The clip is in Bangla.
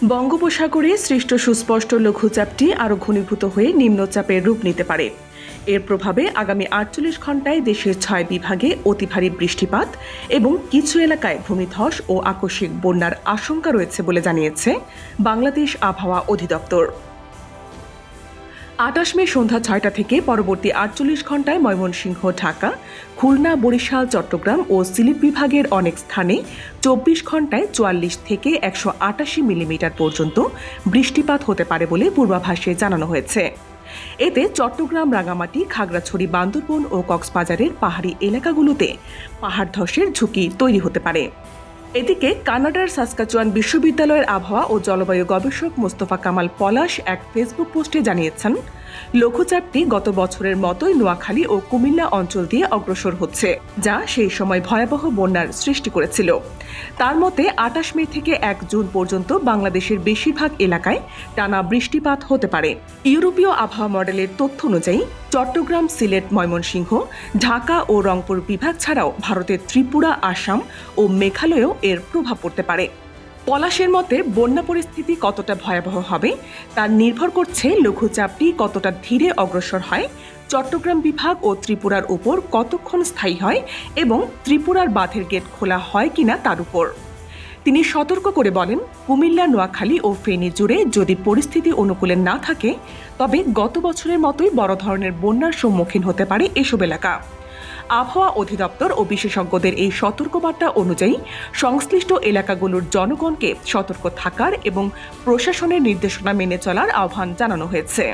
বঙ্গোপসাগরে সৃষ্ট সুস্পষ্ট লঘুচাপটি আরও ঘনীভূত হয়ে নিম্নচাপের রূপ নিতে পারে। এর প্রভাবে আগামী ৪৮ ঘণ্টায় দেশের ৬ বিভাগে অতি ভারী বৃষ্টিপাত এবং কিছু এলাকায় ভূমিধস ও আকস্মিক বন্যার আশঙ্কা রয়েছে বলে জানিয়েছে বাংলাদেশ আবহাওয়া অধিদপ্তর। ২৮ মে সন্ধ্যা ৬টা থেকে পরবর্তী ৪৮ ঘণ্টায় ময়মনসিংহ, ঢাকা, খুলনা, বরিশাল, চট্টগ্রাম ও সিলেট বিভাগের অনেক স্থানে ২৪ ঘণ্টায় ৪৪ থেকে ১৮৮ মিলিমিটার পর্যন্ত বৃষ্টিপাত হতে পারে বলে পূর্বাভাসে জানানো হয়েছে। এতে চট্টগ্রাম, রাঙামাটি, খাগড়াছড়ি, বান্দরবান ও কক্সবাজারের পাহাড়ি এলাকাগুলোতে পাহাড় ধসের ঝুঁকি তৈরি হতে পারে। এদিকে কানাডার সাসকাচুয়ান বিশ্ববিদ্যালয়ের আবহাওয়া ও জলবায়ু গবেষক মোস্তফা কামাল পলাশ এক ফেসবুক পোস্টে জানিয়েছেন, লঘুচাপটি গত বছরের মতোই নোয়াখালী ও কুমিল্লা অঞ্চল দিয়ে অগ্রসর হচ্ছে, যা সেই সময় ভয়াবহ বন্যার সৃষ্টি করেছিল। তার মতে ২৮ মে থেকে ১ জুন পর্যন্ত বাংলাদেশের বেশিরভাগ এলাকায় টানা বৃষ্টিপাত হতে পারে। ইউরোপীয় আবহাওয়া মডেলের তথ্য অনুযায়ী চট্টগ্রাম, সিলেট, ময়মনসিংহ, ঢাকা ও রংপুর বিভাগ ছাড়াও ভারতের ত্রিপুরা, আসাম ও মেঘালয়েও এর প্রভাব পড়তে পারে। পলাশের মতে বন্যা পরিস্থিতি কতটা ভয়াবহ হবে তা নির্ভর করছে লঘুচাপটি কতটা ধীরে অগ্রসর হয়, চট্টগ্রাম বিভাগ ও ত্রিপুরার উপর কতক্ষণ স্থায়ী হয় এবং ত্রিপুরার বাঁধের গেট খোলা হয় কিনা তার উপর। তিনি সতর্ক করে বলেন, কুমিল্লা, নোয়াখালী ও ফেনী জুড়ে যদি পরিস্থিতি অনুকূলে না থাকে তবে গত বছরের মতোই বড় ধরনের বন্যার সম্মুখীন হতে পারে এসব এলাকা। আবহাওয়া অধিদপ্তর ও বিশেষজ্ঞদের এই সতর্কবার্তা অনুযায়ী সংশ্লিষ্ট এলাকাগুলোর জনগণকে সতর্ক থাকার এবং প্রশাসনের নির্দেশনা মেনে চলার আহ্বান জানানো হয়েছে।